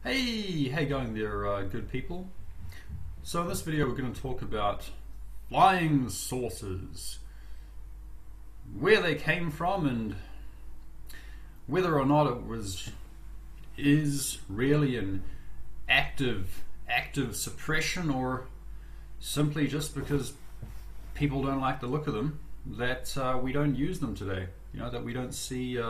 Hey, how you going there, good people? So in this video we're going to talk about flying saucers, where they came from and whether or not is really an active suppression, or simply just because people don't like the look of them that we don't use them today. You know, that we don't see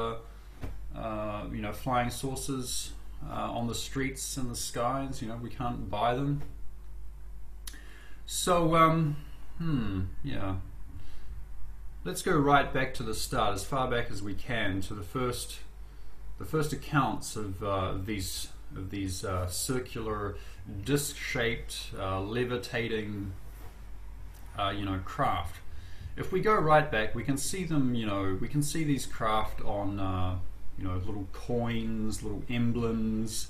flying saucers on the streets and the skies. You know, we can't buy them. So yeah, let's go right back to the start, as far back as we can, to the first accounts of these circular, disc-shaped, levitating craft. If we go right back, we can see them. We can see these craft on little coins, little emblems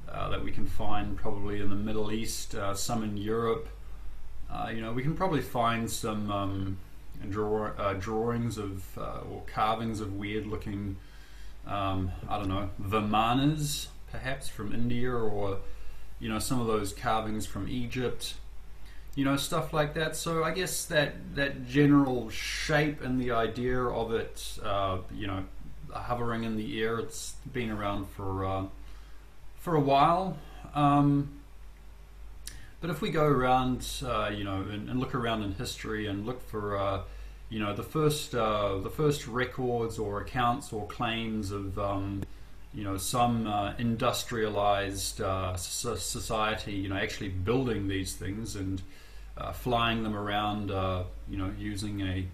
that we can find probably in the Middle East, some in Europe. We can probably find some drawings of or carvings of weird-looking, vimanas, perhaps from India, or some of those carvings from Egypt. Stuff like that. So I guess that general shape and the idea of it, hovering in the air, it's been around for a while. But if we go around, and look around in history and look for, the first records or accounts or claims of, some industrialized society, actually building these things and flying them around, using a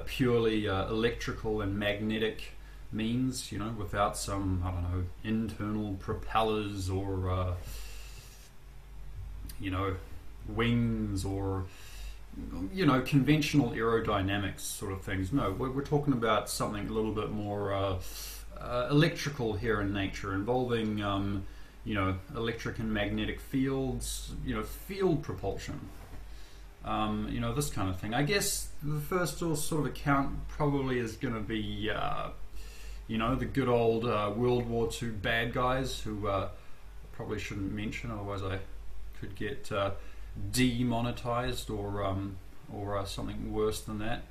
purely electrical and magnetic means, without some, internal propellers or wings or conventional aerodynamics sort of things. No, we're talking about something a little bit more electrical here in nature, involving electric and magnetic fields, field propulsion, this kind of thing. I guess the first sort of account probably is going to be the good old World War II bad guys, who probably shouldn't mention, otherwise I could get demonetized or something worse than that.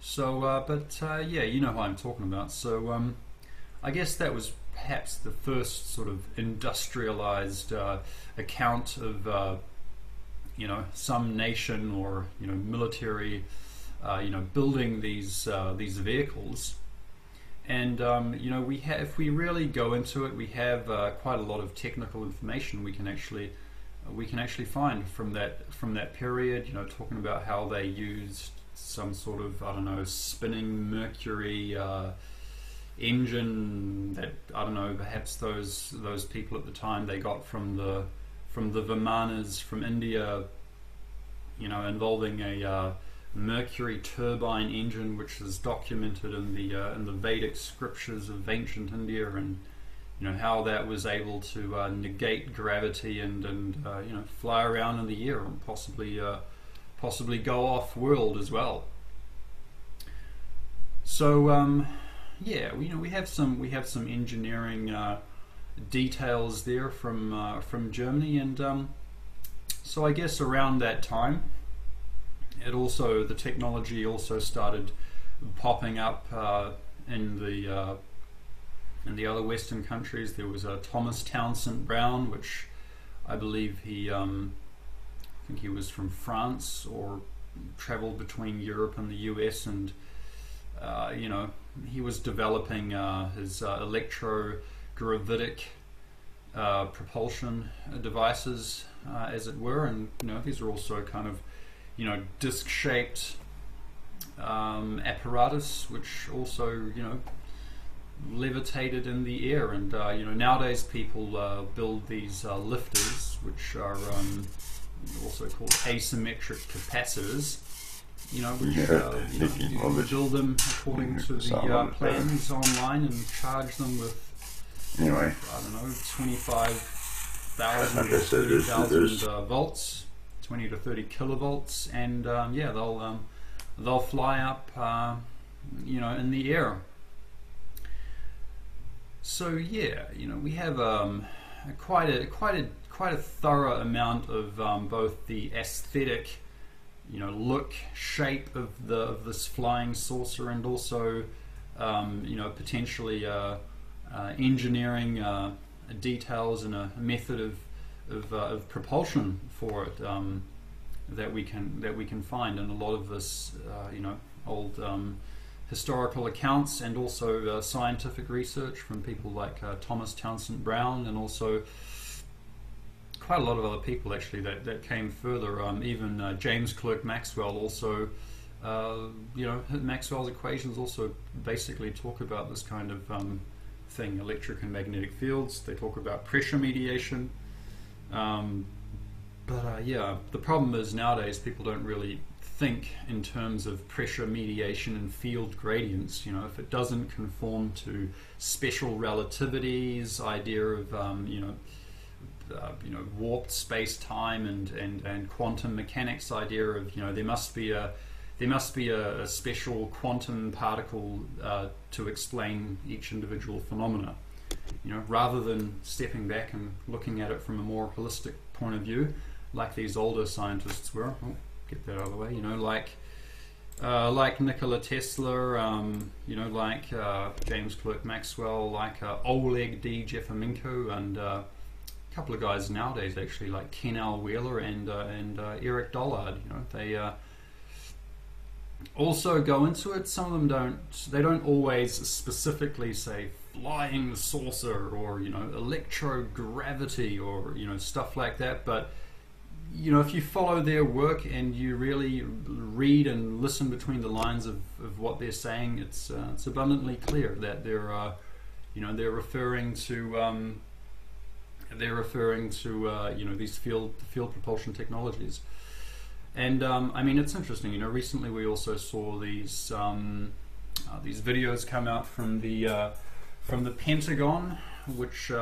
So, yeah, you know who I'm talking about. So, I guess that was perhaps the first sort of industrialized account of some nation or military building these vehicles. And if we really go into it, we have quite a lot of technical information we can actually find from that period. Talking about how they used some sort of spinning mercury engine that perhaps those people at the time they got from the vimanas from India. Involving a mercury turbine engine, which is documented in the Vedic scriptures of ancient India, and how that was able to negate gravity and fly around in the air and possibly go off world as well. So yeah, we have some engineering details there from Germany, and so I guess around that time, the technology also started popping up in the other Western countries. There was Thomas Townsend Brown, which I believe I think he was from France or traveled between Europe and the US, and he was developing his electrogravitic propulsion devices, as it were, and these are also kind of disc-shaped apparatus, which also levitated in the air. And nowadays people build these lifters, which are also called asymmetric capacitors. Which build them according to the plans online and charge them with 25,000 to 30,000 volts, 20 to 30 kilovolts, and yeah, they'll fly up in the air. So yeah, we have quite a thorough amount of both the aesthetic, look, shape of this flying saucer, and also potentially engineering details and a method of propulsion for it that we can find in a lot of this old historical accounts, and also scientific research from people like Thomas Townsend Brown, and also quite a lot of other people actually that came further. Even James Clerk Maxwell also, Maxwell's equations also basically talk about this kind of thing, electric and magnetic fields. They talk about pressure mediation. Yeah, the problem is nowadays people don't really think in terms of pressure mediation and field gradients. If it doesn't conform to special relativity's idea of warped space-time and quantum mechanics idea of there must be a special quantum particle to explain each individual phenomena. Rather than stepping back and looking at it from a more holistic point of view, like these older scientists were. Get that out of the way. Like Nikola Tesla, like James Clerk Maxwell, like Oleg D Jefinmenko, and a couple of guys nowadays actually, like Ken L. Wheeler and Eric Dollard. They also go into it. Some of them don't. They don't always specifically say flying saucer or electrogravity or stuff like that, but if you follow their work and you really read and listen between the lines of what they're saying, it's abundantly clear that they're referring to these field propulsion technologies. And it's interesting. Recently we also saw these videos come out from the Pentagon, which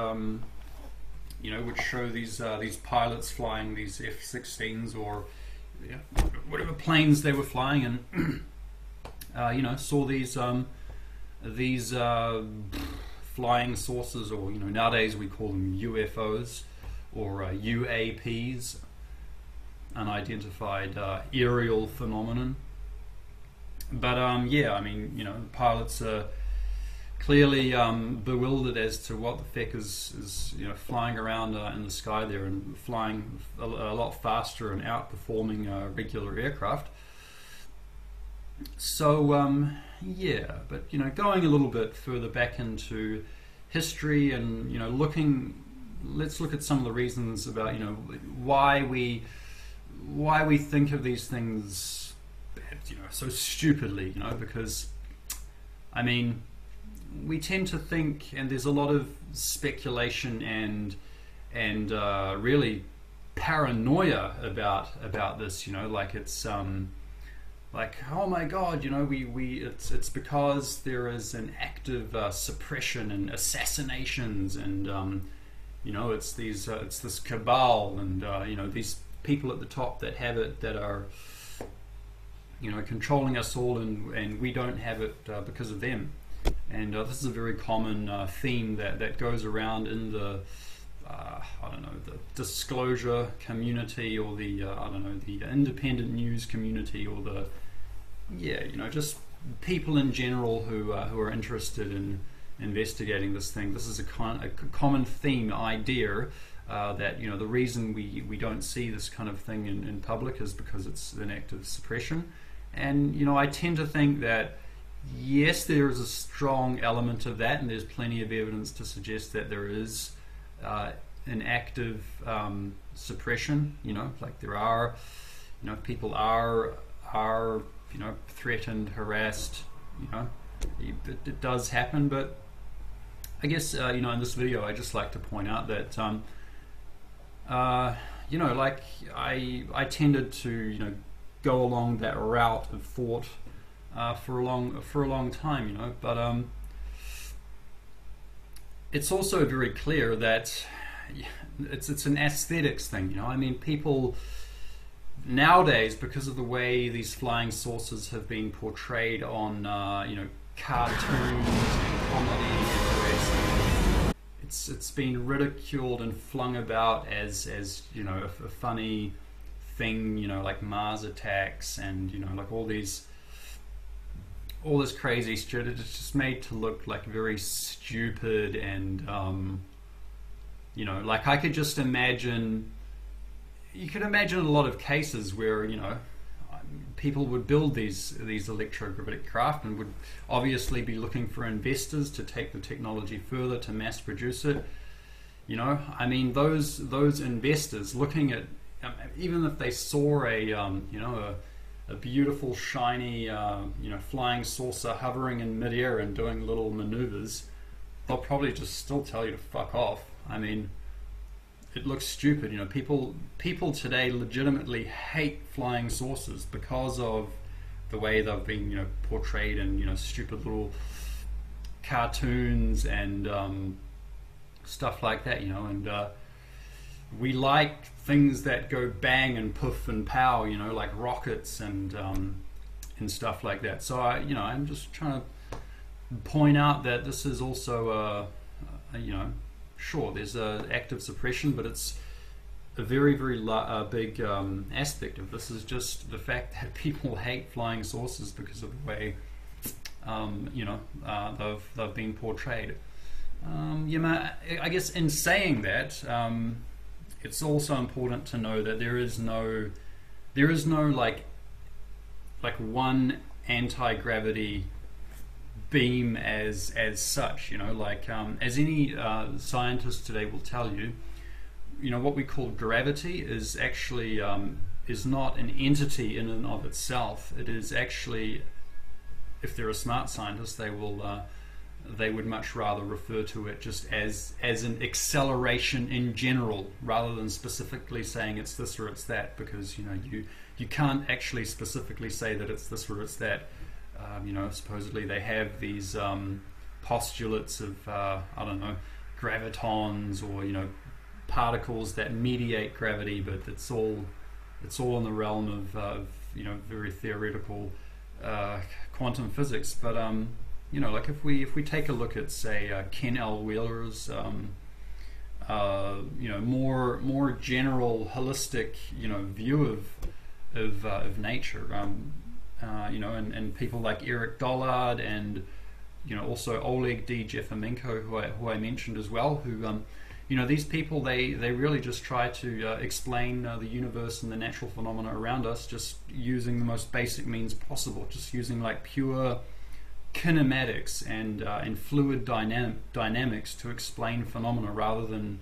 which show these pilots flying these F-16s or whatever planes they were flying, and saw these flying saucers, or nowadays we call them UFOs or UAPs, unidentified aerial phenomenon. But pilots are clearly bewildered as to what the feck is flying around in the sky there, and flying a lot faster and outperforming regular aircraft. So but going a little bit further back into history, and let's look at some of the reasons about why we think of these things so stupidly, because we tend to think, and there's a lot of speculation and really paranoia about this. Like it's like, oh my God, it's because there is an active suppression and assassinations, and it's this cabal, and these people at the top that have it, that are controlling us all, and we don't have it because of them. And this is a very common theme that goes around in the the disclosure community, or the the independent news community, or the just people in general who are interested in investigating this thing. This is a common theme idea that the reason we don't see this kind of thing in public is because it's an active suppression. And I tend to think that yes, there is a strong element of that, and there's plenty of evidence to suggest that there is an active suppression. Like there are, people are threatened, harassed. It does happen, but I guess in this video I just like to point out that like I tended to go along that route of thought for a long time, but it's also very clear that it's an aesthetics thing. People nowadays, because of the way these flying saucers have been portrayed on cartoons and comedy, it's been ridiculed and flung about as you know, a funny thing, you know, like Mars attacks and, you know, like all this crazy shit. It's just made to look like very stupid and you know, like I could just imagine, you could imagine a lot of cases where, you know, people would build these electrogravitic craft and would obviously be looking for investors to take the technology further, to mass produce it. You know, I mean, those investors looking at, even if they saw a you know, a beautiful shiny you know, flying saucer hovering in midair and doing little maneuvers, they'll probably just still tell you to fuck off. I mean, it looks stupid. You know, people today legitimately hate flying saucers because of the way they've been, you know, portrayed in, you know, stupid little cartoons and stuff like that. You know, and we like things that go bang and poof and pow. You know, like rockets and stuff like that. So you know, I'm just trying to point out that this is also you know, sure, there's active suppression, but it's a very, very big aspect of this is just the fact that people hate flying saucers because of the way you know, they've been portrayed. You know, I guess in saying that, it's also important to know that there is no like one anti-gravity beam as such. You know, like as any scientist today will tell you, you know, what we call gravity is actually is not an entity in and of itself. It is actually, if they're a smart scientist, they would much rather refer to it just as an acceleration in general, rather than specifically saying it's this or it's that, because, you know, you can't actually specifically say that it's this or it's that. You know, supposedly they have these postulates of I don't know, gravitons, or, you know, particles that mediate gravity, but it's all in the realm of you know, very theoretical quantum physics. But you know, like if we take a look at, say, Ken L. Wheeler's you know, more general, holistic, you know, view of nature. You know, and people like Eric Dollard, and, you know, also Oleg D Jefinmenko, who I mentioned as well, who you know, these people, they really just try to explain the universe and the natural phenomena around us just using the most basic means possible, just using like pure kinematics and fluid dynamics to explain phenomena, rather than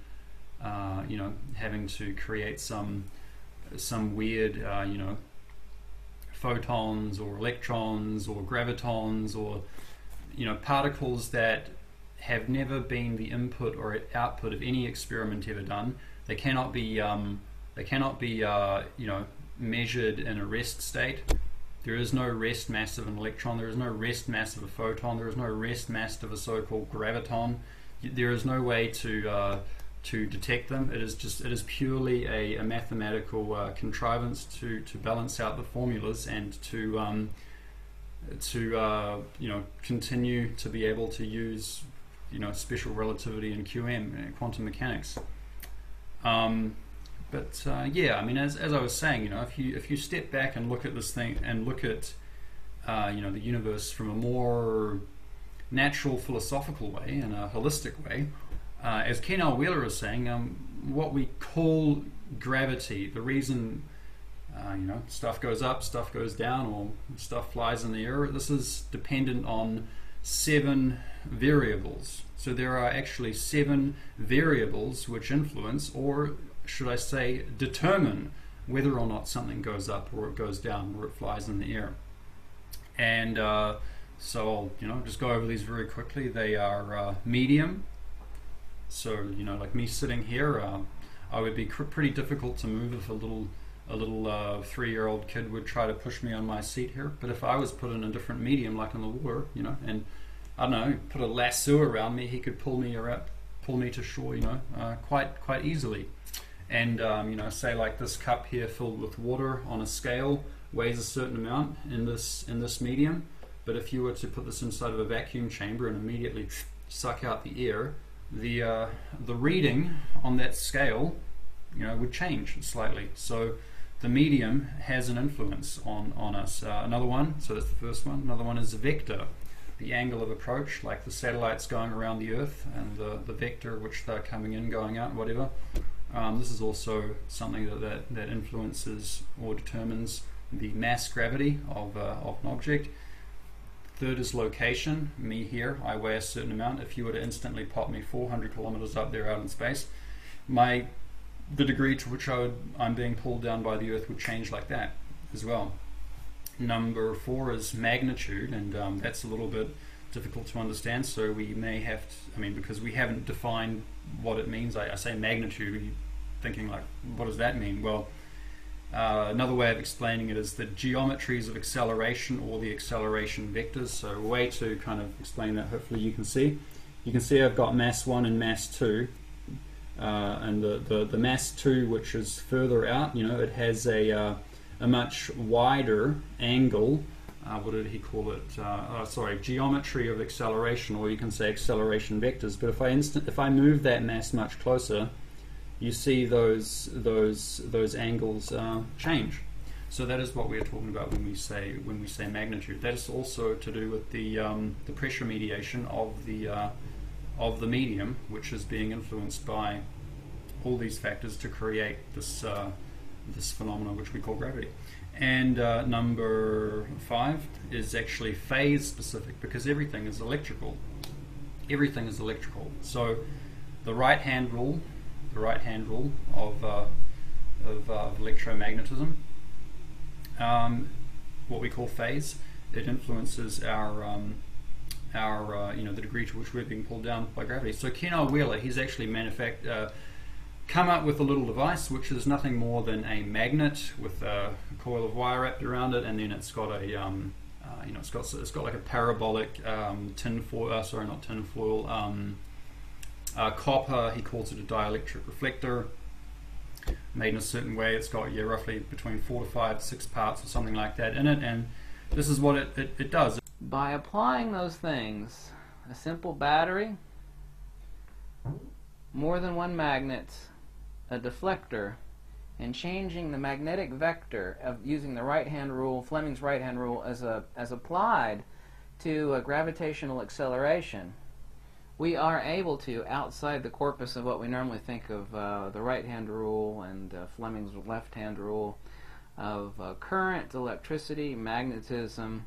you know, having to create some weird you know, photons or electrons or gravitons, or, you know, particles that have never been the input or output of any experiment ever done. They cannot be you know, measured in a rest state. There is no rest mass of an electron. There is no rest mass of a photon. There is no rest mass of a so-called graviton. There is no way to detect them. It is purely a mathematical contrivance to balance out the formulas and to you know, continue to be able to use, you know, special relativity and QM, quantum mechanics. But yeah, I mean, as I was saying, you know, if you step back and look at this thing and look at you know, the universe from a more natural, philosophical way and a holistic way, as Ken L. Wheeler is saying, what we call gravity, the reason you know, stuff goes up, stuff goes down, or stuff flies in the air, this is dependent on 7 variables. So there are actually 7 variables which influence, or should I say determine, whether or not something goes up or it goes down or it flies in the air. And so I'll, you know, just go over these very quickly. They are medium. So, you know, like me sitting here, I would be pretty difficult to move if a little 3-year-old kid would try to push me on my seat here. But if I was put in a different medium, like in the water, you know, and I don't know, put a lasso around me, he could pull me to shore, you know, quite easily. And you know, say like this cup here filled with water on a scale weighs a certain amount in this medium. But if you were to put this inside of a vacuum chamber and immediately suck out the air, the reading on that scale, would change slightly. So the medium has an influence on us. Another one, so that's the first one. Another one is the vector, the angle of approach, like the satellites going around the Earth, and the vector which they're coming in, going out, whatever. This is also something that influences or determines the mass gravity of an object. Third is location. Me here, I weigh a certain amount. If you were to instantly pop me 400 kilometers up there out in space, the degree to which I'm being pulled down by the Earth would change like that as well. Number 4 is magnitude, and that's a little bit difficult to understand, so we may have to, because we haven't defined what it means. I say magnitude, you're thinking like, what does that mean? Well, another way of explaining it is the geometries of acceleration, or the acceleration vectors. So a way to kind of explain that, hopefully you can see. You can see I've got mass 1 and mass 2. And the mass 2, which is further out, it has a much wider angle. What did he call it? Geometry of acceleration, or you can say acceleration vectors. But if I move that mass much closer, you see those angles change. So that is what we are talking about when we say magnitude. That is also to do with the pressure mediation of the medium, which is being influenced by all these factors to create this phenomenon which we call gravity. And number 5 is actually phase specific, because everything is electrical. Everything is electrical. So the right hand rule of electromagnetism, what we call phase, it influences the degree to which we're being pulled down by gravity. So Kennard Wheeler, he's actually come up with a little device which is nothing more than a magnet with a coil of wire wrapped around it, and then it's got a it's got like a parabolic copper. He calls it a dielectric reflector, made in a certain way. It's got roughly between 4 to 5, 6 parts or something like that in it, and this is what it does. By applying those things, a simple battery, more than one magnet, a deflector, and changing the magnetic vector of using the right-hand rule, Fleming's right-hand rule, as applied to gravitational acceleration, we are able to, outside the corpus of what we normally think of the right-hand rule and Fleming's left-hand rule, of current, electricity, magnetism,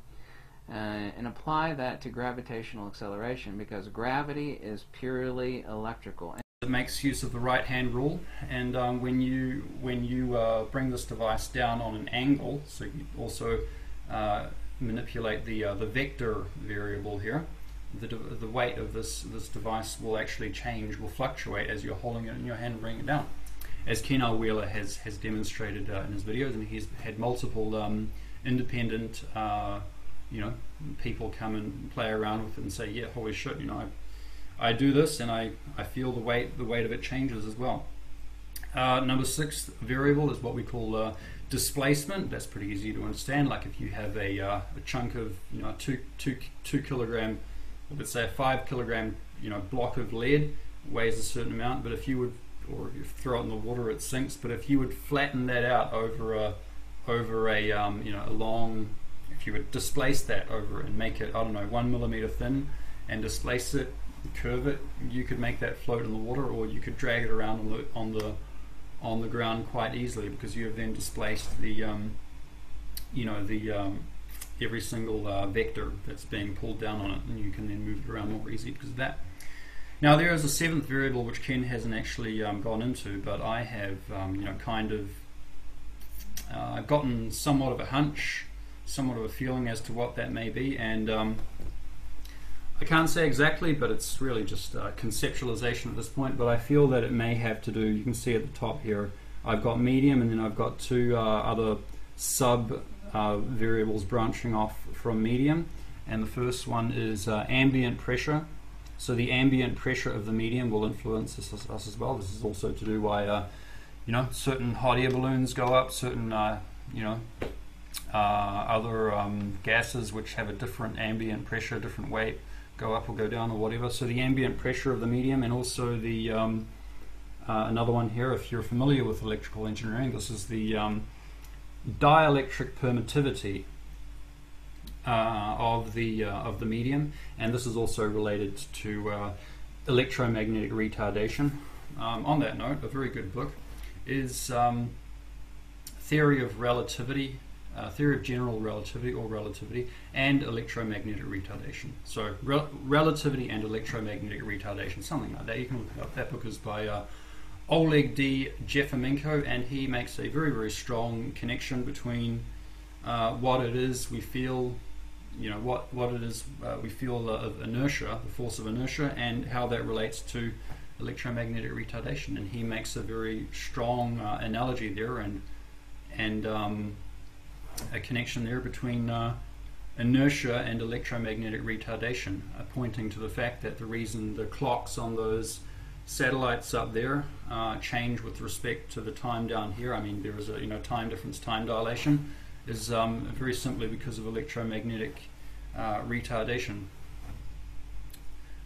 and apply that to gravitational acceleration, because gravity is purely electrical. It makes use of the right-hand rule, and when you bring this device down on an angle, so you also manipulate the vector variable here. The weight of this device will actually change, will fluctuate as you're holding it in your hand and bringing it down, as Kennard Wheeler has demonstrated in his videos, and he's had multiple independent people come and play around with it and say, yeah, holy shit, I do this and I feel the weight of it changes as well. Number 6 variable is what we call displacement. That's pretty easy to understand. Like if you have a chunk of 2 kilogram, let's say a 5 kilogram block of lead, weighs a certain amount, but if you would, or if you throw it in the water it sinks, but if you would flatten that out over a long, if you would displace that over and make it, 1 millimeter thin, and displace it, curve it, you could make that float in the water, or you could drag it around on the ground quite easily, because you have then displaced the every single vector that's being pulled down on it, and you can then move it around more easily because of that. Now there is a 7th variable which Ken hasn't actually gone into, but I have I've gotten somewhat of a hunch, somewhat of a feeling as to what that may be, and I can't say exactly, but it's really just conceptualization at this point. But I feel that it may have to do, you can see at the top here, I've got medium, and then I've got 2 other sub variables branching off from medium, and the first one is ambient pressure. So the ambient pressure of the medium will influence us as well. This is also to do why certain hot air balloons go up, certain other gases which have a different ambient pressure, different weight, go up or go down or whatever. So the ambient pressure of the medium, and also the another one here, if you're familiar with electrical engineering, this is the dielectric permittivity of the medium, and this is also related to electromagnetic retardation. On that note, a very good book is Theory of Relativity, Theory of General Relativity or Relativity, and Electromagnetic Retardation. So relativity and electromagnetic retardation, something like that. You can look it up. That book is by Oleg D Jefinmenko, and he makes a very, very strong connection between what it is we feel, what it is we feel of inertia, the force of inertia, and how that relates to electromagnetic retardation. And he makes a very strong analogy there, and a connection there between inertia and electromagnetic retardation, pointing to the fact that the reason the clocks on those satellites up there change with respect to the time down here, I mean there is a time difference, time dilation, is very simply because of electromagnetic retardation,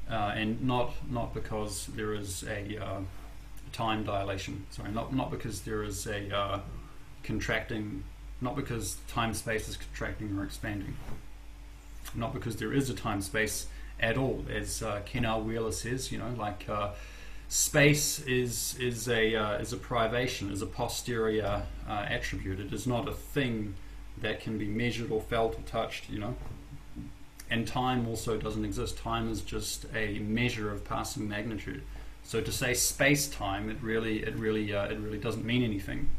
and not because there is a time dilation. Sorry, not because there is a contracting, not because time-space is contracting or expanding, not because there is a time-space at all, as Ken R. Wheeler says. Space is a privation, is a posterior attribute. It is not a thing that can be measured or felt or touched. And time also doesn't exist. Time is just a measure of passing magnitude. So to say space-time, it really doesn't mean anything.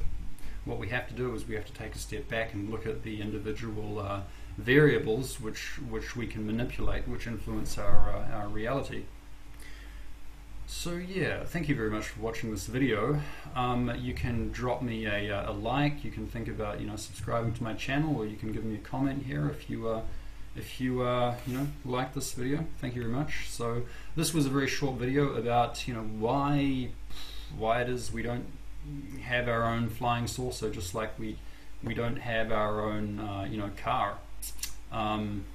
What we have to do is we have to take a step back and look at the individual variables which we can manipulate, which influence our reality. So yeah, thank you very much for watching this video. You can drop me a like. You can think about subscribing to my channel, or you can give me a comment here if you like this video. Thank you very much. So this was a very short video about why it is we don't have our own flying saucer, just like we don't have our own car.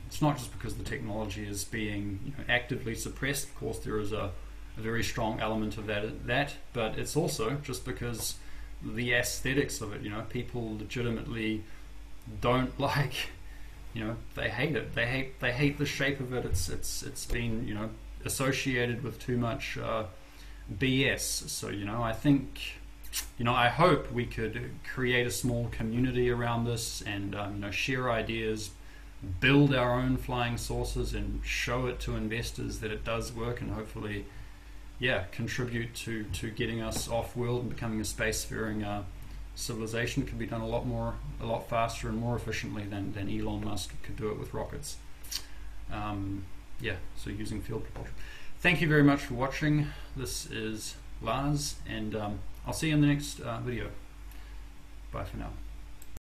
It's not just because the technology is being actively suppressed. Of course, there is a very strong element of that, but it's also just because the aesthetics of it. People legitimately don't like. They hate it. They hate the shape of it. It's been associated with too much BS. So I think. I hope we could create a small community around this and share ideas, build our own flying saucers, and show it to investors that it does work, and hopefully, contribute to getting us off-world and becoming a spacefaring civilization. It could be done a lot faster and more efficiently than Elon Musk could do it with rockets. So using field propulsion. Thank you very much for watching. This is Lars, and I'll see you in the next video. Bye for now.